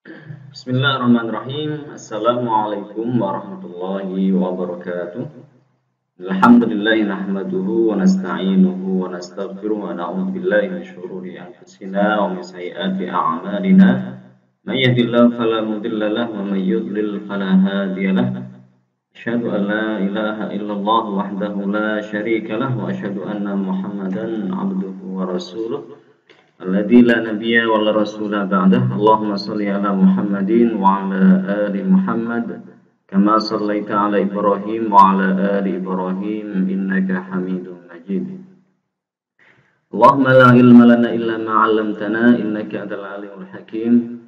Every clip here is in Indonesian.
Bismillahirrahmanirrahim. Assalamualaikum warahmatullahi wabarakatuh. Alhamdulillahi nahmaduhu wa nasta'inuhu wa nastaghfiruh wa na'udzu billahi min syururi anfusina wa min sayyiati a'malina. May yahdihillahu fala mudilla lahu wa may yudlil fala hadiya lahu. Asyhadu an la ilaha illallah wahdahu la syarika lahu wa asyhadu anna Muhammadan 'abduhu wa rasuluh. Alladzi la nabiyya wa la rasula ba'dah. Allahumma shalli ala Muhammadin wa ala ali Muhammad kama shallaita ala Ibrahim wa ala ali Ibrahim innaka Hamidum Majid. Allahumma la ilma lana illa ma 'allamtana innaka antal alimul hakim.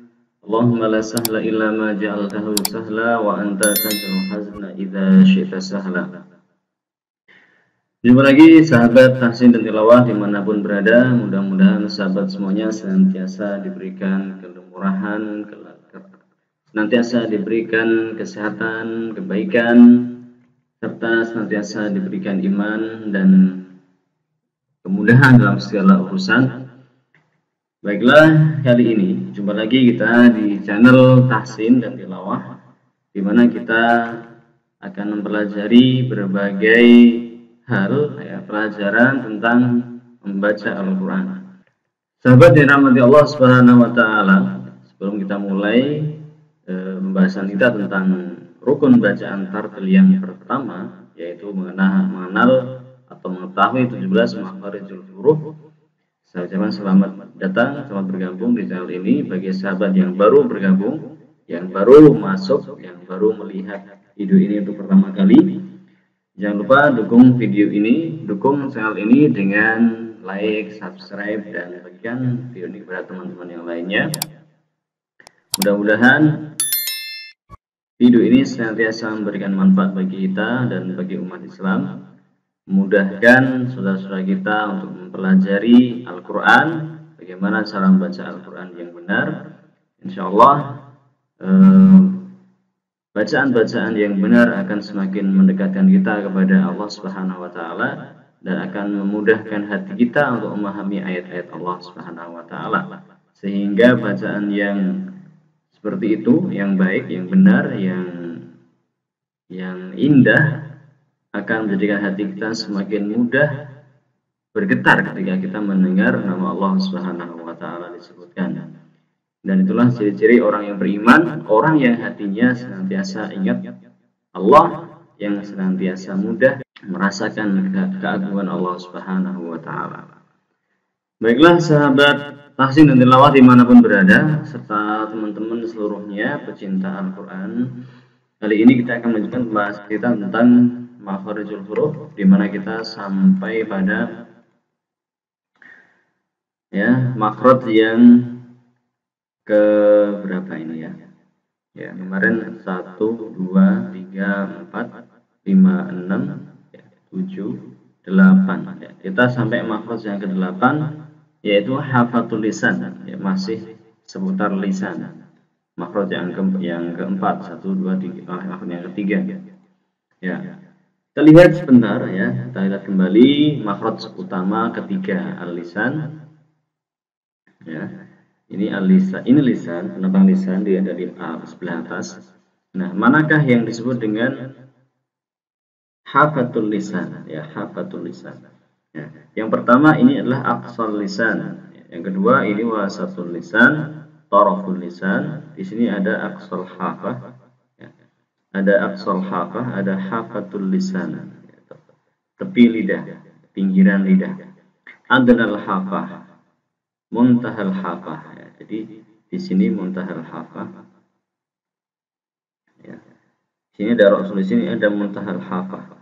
Allahumma la sahla illa ma ja'altahu sahla wa anta taj'alul hazna idza syi'ta sahla. Jumpa lagi sahabat tahsin dan tilawah dimanapun berada. Mudah-mudahan sahabat semuanya senantiasa diberikan kelemurahan, senantiasa diberikan kesehatan, kebaikan, serta senantiasa diberikan iman dan kemudahan dalam segala urusan. Baiklah, kali ini jumpa lagi kita di channel tahsin dan tilawah, di mana kita akan mempelajari berbagai hal pelajaran tentang membaca Al-Quran. Sahabat yang dirahmati Allah Subhanahu wa taala, sebelum kita mulai pembahasan kita tentang rukun bacaan tartil yang pertama, yaitu mengenal atau mengetahui 17 makharijul huruf, saya ucapkan selamat datang, selamat bergabung di channel ini. Bagi sahabat yang baru bergabung, yang baru masuk, yang baru melihat video ini untuk pertama kali, jangan lupa dukung video ini, dukung channel ini dengan like, subscribe, dan bagikan video ini kepada teman-teman yang lainnya. Mudah-mudahan video ini senantiasa memberikan manfaat bagi kita dan bagi umat Islam. Memudahkan saudara-saudara kita untuk mempelajari Al-Quran, bagaimana cara membaca Al-Quran yang benar. Insya Allah bacaan-bacaan yang benar akan semakin mendekatkan kita kepada Allah Subhanahu wa taala dan akan memudahkan hati kita untuk memahami ayat-ayat Allah Subhanahu wa taala. Sehingga bacaan yang seperti itu, yang baik, yang benar, yang indah akan menjadikan hati kita semakin mudah bergetar ketika kita mendengar nama Allah Subhanahu wa taala disebutkan. Dan itulah ciri-ciri orang yang beriman, orang yang hatinya senantiasa ingat Allah, yang senantiasa mudah merasakan keagungan Allah Subhanahu wa taala. Baiklah sahabat tahsin dan tilawah dimanapun berada, serta teman-teman seluruhnya pecinta Al-Quran, kali ini kita akan melanjutkan pembahasan kita tentang makharijul huruf, di mana kita sampai pada makhraj yang ke berapa ini ya? Ya, kemarin 1, 2, 3, 4, 5, 6, 7, 8. Ya, kita sampai makhraj yang ke-8, yaitu hafatul lisan. Ya, masih seputar lisan. Makhraj yang keempat, 1, 2, 3, makhraj yang ketiga. Ya. Kita lihat sebentar ya. Kita lihat kembali makhraj utama ketiga, al-lisan. Ya. Ini al-lisan, ini lisan, penopang lisan, dia dari sebelah atas. Nah, manakah yang disebut dengan hafatul lisan? Ya, hafatul lisan. Ya, yang pertama ini adalah aqsal lisan. Yang kedua ini wasatul lisan, taraful lisan. Di sini ada aqsal hafah. Ya, ada aqsal hafah, ada hafatul lisan. Tepi lidah, pinggiran lidah. Adnal hafah, muntahal hafah. Jadi di sini muntahal hafah. Ya. Sini ada ra'sul lisan, ini ada muntahal hafah.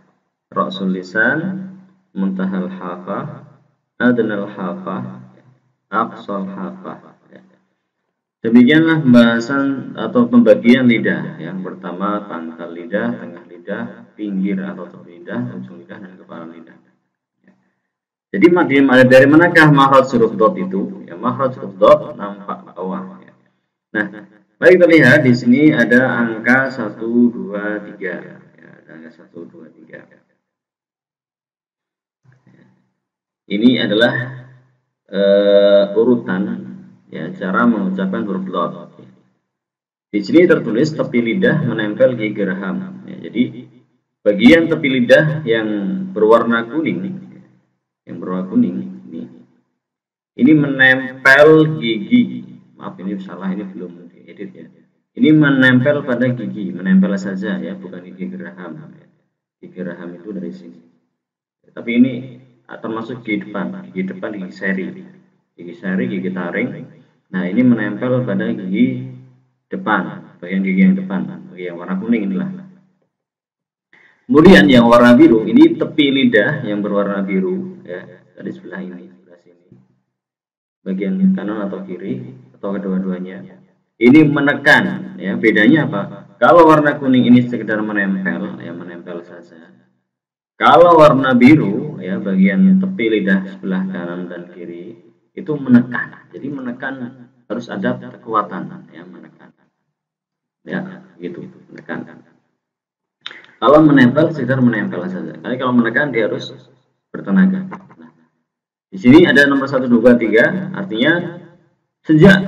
Ra'sul lisan, muntahal hafah, adnal hafah, aqsal hafah. Ya. Demikianlah pembahasan atau pembagian lidah. Yang pertama pangkal lidah, tengah lidah, pinggir atau tepi lidah, ujung lidah, dan kepala lidah. Jadi dari manakah makhraj huruf dot itu? Ya, makhraj huruf dot nampak bawah. Ya. Nah, baik kita lihat di sini ada angka 1, 2, 3. Ya, ada angka 1, 2, 3. Ini adalah urutan ya cara mengucapkan huruf dot. Di sini tertulis tepi lidah menempel gigi geraham. Ya, jadi bagian tepi lidah yang berwarna kuning, ini menempel gigi. Maaf ini salah, ini belum diedit ya. Ini menempel pada gigi, menempel saja ya, bukan gigi geraham. Gigi geraham itu dari sini. Tapi ini termasuk gigi depan, gigi seri, gigi taring. Nah ini menempel pada gigi depan, bagian gigi yang depan, bagian warna kuning inilah. Kemudian yang warna biru ini tepi lidah yang berwarna biru ya, dari sebelah ini, sebelah sini, bagian kanan atau kiri atau kedua-duanya. Ini menekan ya, bedanya apa? Kalau warna kuning ini sekedar menempel ya, menempel saja. Kalau warna biru ya, bagian tepi lidah sebelah kanan dan kiri itu menekan. Jadi menekan harus ada kekuatan ya, menekan. Ya, gitu, menekan. Kalau menempel sekedar menempel saja. Tapi kalau menekan dia harus bertenaga. Nah, di sini ada nomor 1, 2, 3, artinya sejak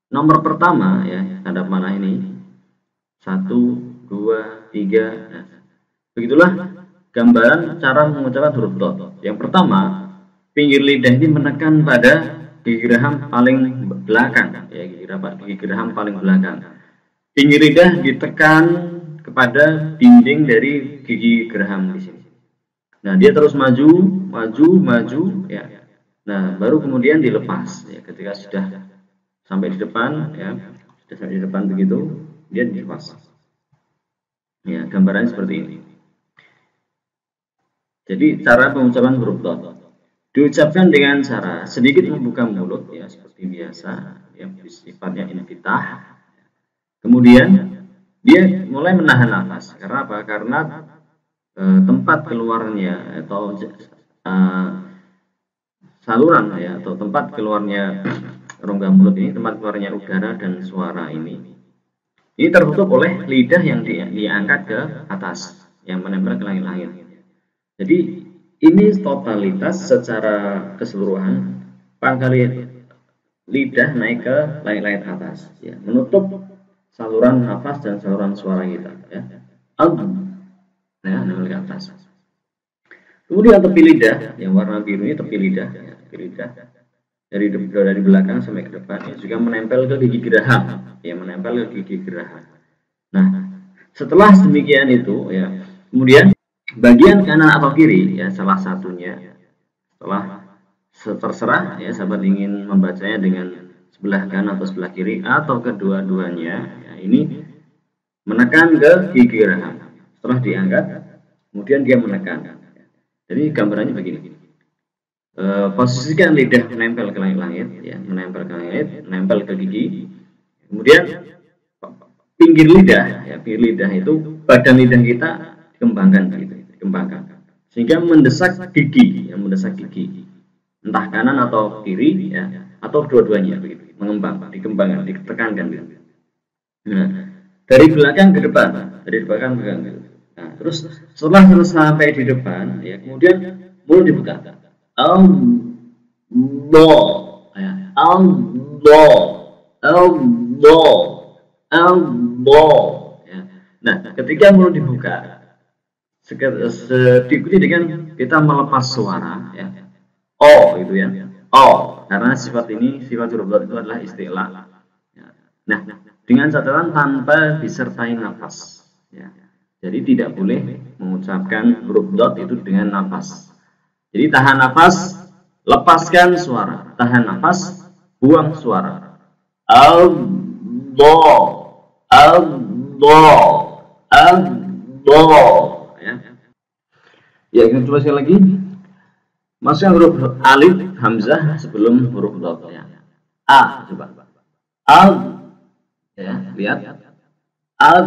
nomor pertama ya, tanda panah ini 1, 2, 3. Nah, begitulah gambaran cara mengucapkan huruf dot. Yang pertama, pinggir lidah ini menekan pada gigi geraham paling belakang ya, gigi geraham paling belakang. Pinggir lidah ditekan kepada dinding dari gigi geraham di sini. Nah, dia terus maju ya. Nah, baru kemudian dilepas ya, ketika sudah sampai di depan ya, sudah sampai di depan begitu, dia dilepas. Ya, gambarannya seperti ini. Jadi cara pengucapan huruf dot diucapkan dengan cara sedikit membuka mulut ya, seperti biasa ya, sifatnya infitah. Kemudian dia mulai menahan nafas. Karena apa? Karena tempat keluarnya atau saluran ya, atau tempat keluarnya rongga mulut ini, tempat keluarnya udara dan suara ini tertutup oleh lidah yang diangkat ke atas, yang menempel ke langit-langit. Jadi ini totalitas secara keseluruhan pangkal lidah naik ke langit-langit atas ya, menutup saluran nafas dan saluran suara kita ya. Naik ke atas. Kemudian tepi lidah yang warna biru ini tepi lidah ya, tepi lidah dari belakang sampai ke depan ya, juga menempel ke gigi geraham ya, menempel ke gigi geraham. Nah, setelah demikian itu ya, kemudian bagian kanan atau kiri ya, salah satunya setelah terserah ya, sahabat ingin membacanya dengan sebelah kanan atau sebelah kiri atau kedua-duanya ya, ini menekan ke gigi geraham. Setelah diangkat kemudian dia menekan. Jadi gambarannya begini. Posisikan lidah menempel ke langit-langit ya, menempel ke langit, menempel ke gigi. Kemudian pinggir lidah ya, pinggir lidah itu badan lidah kita dikembangkan gitu, dikembangkan sehingga mendesak gigi, yang mendesak gigi. Entah kanan atau kiri ya, atau dua-duanya begitu, mengembang, dikembangkan, ditekankan gitu. Nah, dari belakang ke depan, dari belakang ke belakang gitu. Nah, terus setelah sampai di depan ya, kemudian mulut dibuka. Allah ya, Allah ya. Nah, ketika mulut dibuka diikuti dengan kita melepas suara ya, oh itu ya, oh, karena sifat huruf dot itu adalah istilah ya. Nah, dengan catatan tanpa disertai nafas ya. Jadi tidak boleh mengucapkan huruf dot itu dengan nafas. Jadi tahan nafas, lepaskan suara. Tahan nafas, buang suara. Allah, Allah, Allah. Ya, kita coba sekali lagi. Masukkan huruf alif hamzah sebelum huruf dot ya. A, coba. Al, ya, lihat. Al,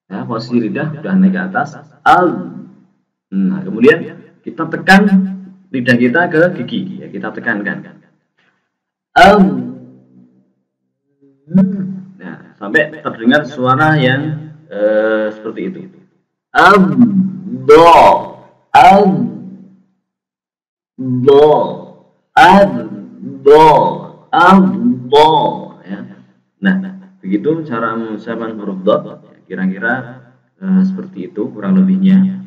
ya, posisi lidah sudah naik ke atas. Al. Nah, kemudian kita tekan lidah kita ke gigi ya, kita tekankan. Nah, sampai terdengar suara yang seperti itu. Ya. Nah, begitu cara mengucapkan huruf dot. Kira-kira seperti itu kurang lebihnya.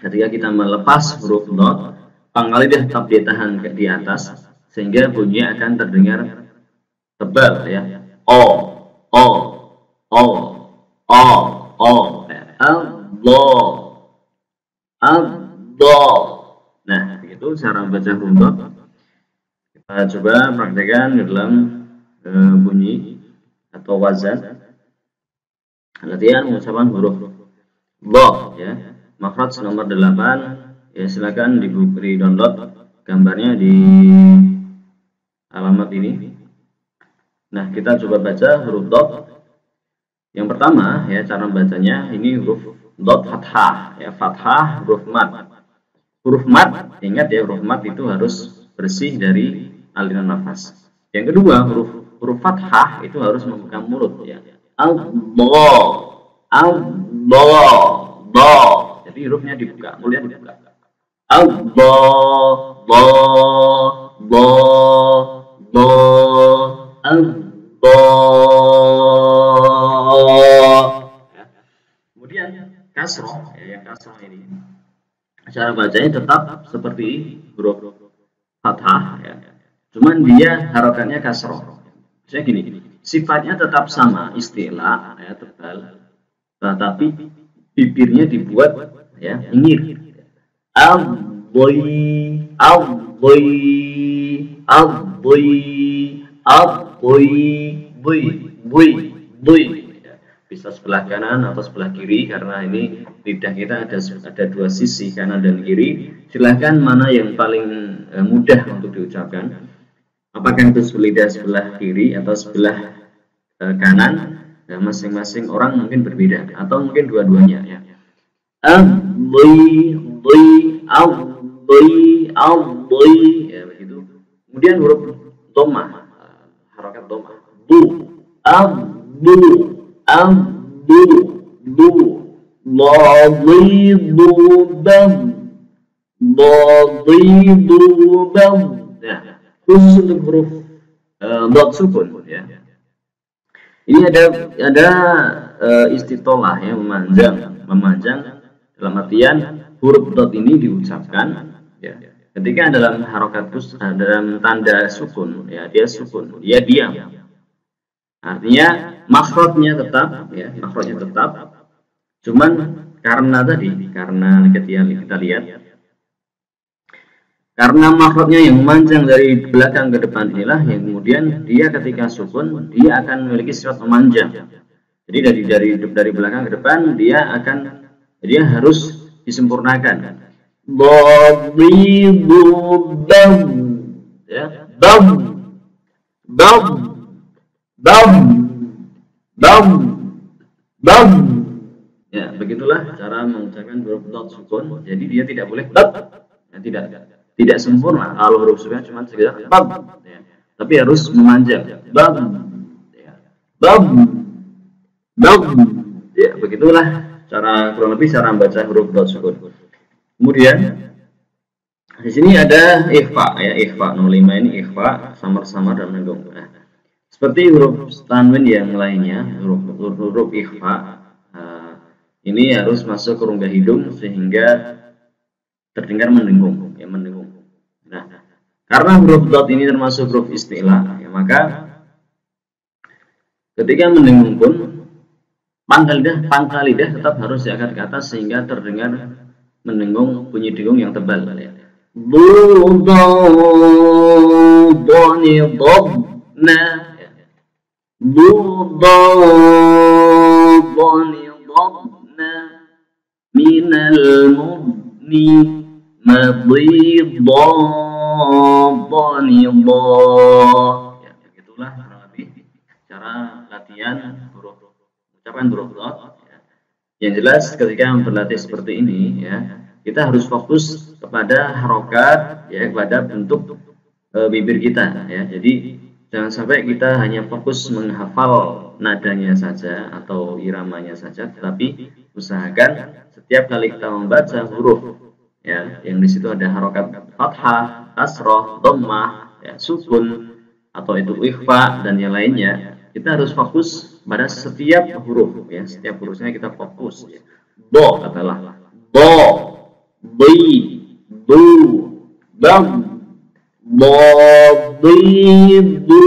Ketika kita melepas huruf dot, pangkal lidah tetap ditahan di atas sehingga bunyinya akan terdengar tebal ya. O, o, o, o, o. Allah, Allah. Nah, begitu cara membaca huruf dot. Kita coba praktekkan di dalam bunyi atau wazan. Latihan mengucapkan huruf dot ya. Makhraj nomor 8 ya, silakan diberi download gambarnya di alamat ini. Nah, kita coba baca huruf dot. Yang pertama ya, cara membacanya ini huruf dot fathah ya, fathah huruf mat. Huruf mat, ingat ya, huruf mat itu harus bersih dari aliran nafas. Yang kedua, huruf fathah itu harus membuka mulut ya. Allah, Allah, Allah. Jadi hurufnya dibuka, mulutnya dibuka. Allah, Allah. Kemudian kasroh, ya, yang kasroh ini cara bacanya tetap seperti huruf fathah ya. Cuman dia harokannya kasroh. Saya gini, sifatnya tetap sama, istilah ya, tebal, tetapi bibirnya dibuat ya ingir. Al-boy, al-boy, al-boy, al-boy, boy, boy, boy. Bisa sebelah kanan atau sebelah kiri, karena ini lidah kita ada dua sisi, kanan dan kiri. Silahkan mana yang paling mudah untuk diucapkan. Apakah itu lidah sebelah kiri atau sebelah kanan? Nah, masing-masing orang mungkin berbeda, atau mungkin dua-duanya ya. Ya begitu. Kemudian huruf dhammah, harokat dhammah. Bu, nah, khusus untuk huruf dot sukun ya. Ini ada istitolah ya, memanjang dalam artian huruf dot ini diucapkan ya ketika dalam harokat dalam tanda sukun ya, dia sukun, dia diam. Artinya makhrajnya tetap ya, makhrajnya tetap. Cuman karena ketika kita lihat, karena makhrajnya yang memanjang dari belakang ke depan inilah yang kemudian dia ketika sukun dia akan memiliki sifat memanjang. Jadi dari belakang ke depan dia harus disempurnakan. Ya, ya, begitulah cara mengucapkan huruf dot sukun. Jadi dia tidak boleh ya, tidak sempurna. Kalau huruf sukunnya cuma sekedar ya, tapi harus memanjang. Ya, begitulah kurang lebih cara membaca huruf dot sukun. Kemudian di sini ada ikhfa ya, ikhfa 05 ini ikhfa samar-samar dan menenggung. Nah, seperti huruf tanwin yang lainnya, huruf ikhfa ini harus masuk ke rongga hidung sehingga terdengar mendengung ya, mendengung. Nah, karena huruf dot ini termasuk huruf istilah ya, maka ketika mendengung pun pangkal lidah tetap harus diangkat ke atas sehingga terdengar mendengung, bunyi dengung yang tebal ya. Minal mudni ya, begitulah kurang lebih cara latihan ucapan huruf dot ya. Yang jelas ketika berlatih seperti ini ya, kita harus fokus kepada harokat ya, kepada bentuk bibir kita ya. Jadi jangan sampai kita hanya fokus menghafal nadanya saja atau iramanya saja, tetapi usahakan setiap kali kita membaca huruf ya, yang di situ ada harokat fathah, kasroh, dhammah, ya, sukun atau itu ikhfa dan yang lainnya, kita harus fokus pada setiap huruf ya, setiap hurufnya kita fokus ya. Do katalah do, bi, du, bab, do, bi, du,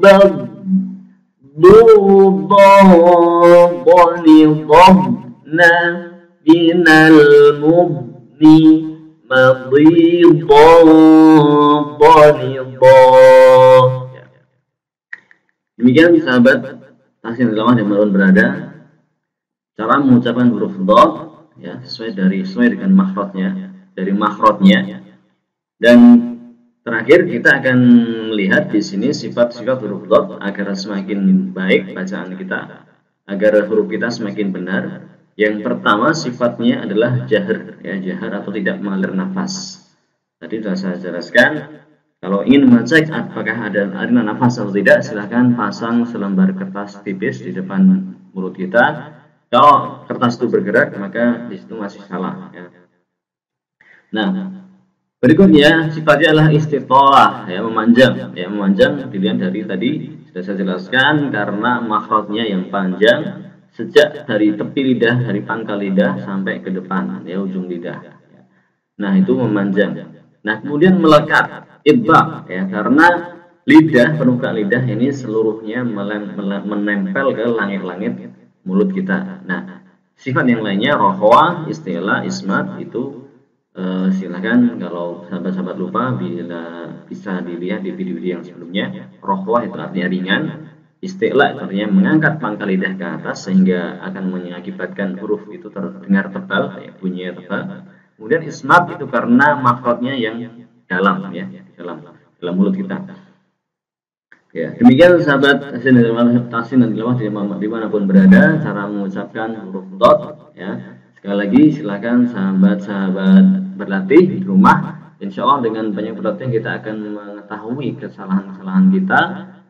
bab, du, do, boni, dob, na, binal, mubni, madhido, bonido. Demikian sahabat tahsin tilawah dimanapun berada, cara mengucapkan huruf dot ya sesuai dengan makhrajnya, dari makhrajnya. Dan terakhir kita akan melihat di sini sifat-sifat huruf dot agar semakin baik bacaan kita, agar huruf kita semakin benar. Yang pertama sifatnya adalah jahar ya, jahar atau tidak mengalir nafas. Tadi sudah saya jelaskan. Kalau ingin mengecek apakah ada aliran nafas atau tidak, silahkan pasang selembar kertas tipis di depan mulut kita. Kalau kertas itu bergerak, maka di situ masih salah. Ya. Nah, berikutnya sifatnya adalah istitolah, ya memanjang. Ya memanjang dilihat dari tadi sudah saya jelaskan karena makhrajnya yang panjang sejak dari tepi lidah, dari pangkal lidah sampai ke depan, ya ujung lidah. Nah itu memanjang. Nah kemudian melekat. Idbaq ya, karena lidah, permukaan lidah ini seluruhnya menempel ke langit-langit mulut kita. Nah, sifat yang lainnya rohwa, istilah, ismat itu silakan kalau sahabat-sahabat lupa bila bisa dilihat di video-video yang sebelumnya. Rohwa itu artinya ringan, istilah itu artinya mengangkat pangkal lidah ke atas sehingga akan mengakibatkan huruf itu terdengar tebal, ya, bunyinya tebal. Kemudian ismat itu karena makhrajnya yang dalam ya, dalam mulut kita. Ya, demikian sahabat tahsin dan tilawah dimanapun berada cara mengucapkan huruf dot ya. Sekali lagi silakan sahabat-sahabat berlatih di rumah. Insya Allah dengan banyak berlatih kita akan mengetahui kesalahan-kesalahan kita,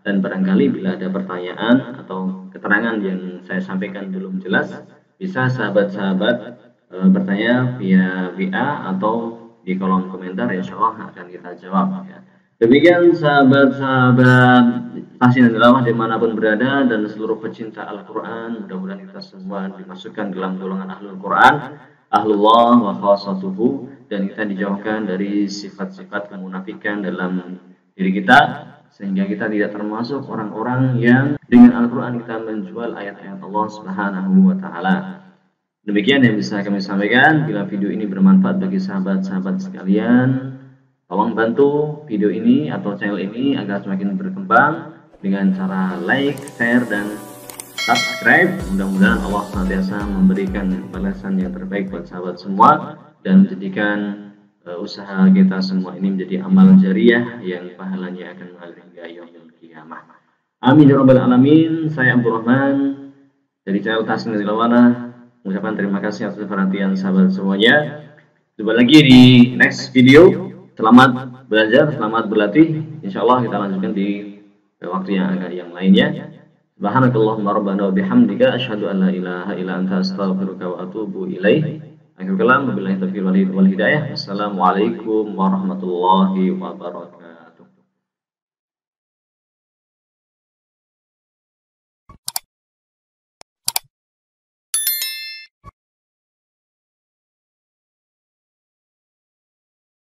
dan barangkali bila ada pertanyaan atau keterangan yang saya sampaikan belum jelas, bisa sahabat-sahabat bertanya via WA atau di kolom komentar, insya Allah akan kita jawab ya. Demikian sahabat-sahabat tahsin dan tilawah dimanapun berada dan seluruh pecinta Al-Quran, mudah-mudahan kita semua dimasukkan dalam golongan ahlul Quran, ahlullah wa khasatuhu, dan kita dijauhkan dari sifat-sifat kemunafikan dalam diri kita, sehingga kita tidak termasuk orang-orang yang dengan Al-Quran kita menjual ayat-ayat Allah Subhanahu wa Ta'ala. Demikian yang bisa kami sampaikan. Bila video ini bermanfaat bagi sahabat-sahabat sekalian, tolong bantu video ini atau channel ini agar semakin berkembang dengan cara like, share, dan subscribe. Mudah-mudahan Allah senantiasa memberikan balasan yang terbaik buat sahabat semua dan menjadikan usaha kita semua ini menjadi amal jariah yang pahalanya akan mengalir hingga yaumil qiyamah. Amin ya rabbal alamin. Saya Abdul Rahman dari channel Tahsin dan Tilawah mengucapkan terima kasih atas perhatian sahabat semuanya. Jumpa lagi di next video. Selamat belajar, selamat berlatih. Insya Allah kita lanjutkan di waktu yang lainnya. Subhanakallahumma rabbana wa bihamdika asyhadu an la ilaha illa anta astaghfiruka wa atubu ilaik. Akhirul kalam, wabillahi taufiq wal hidayah. Wassalamualaikum warahmatullahi wabarakatuh.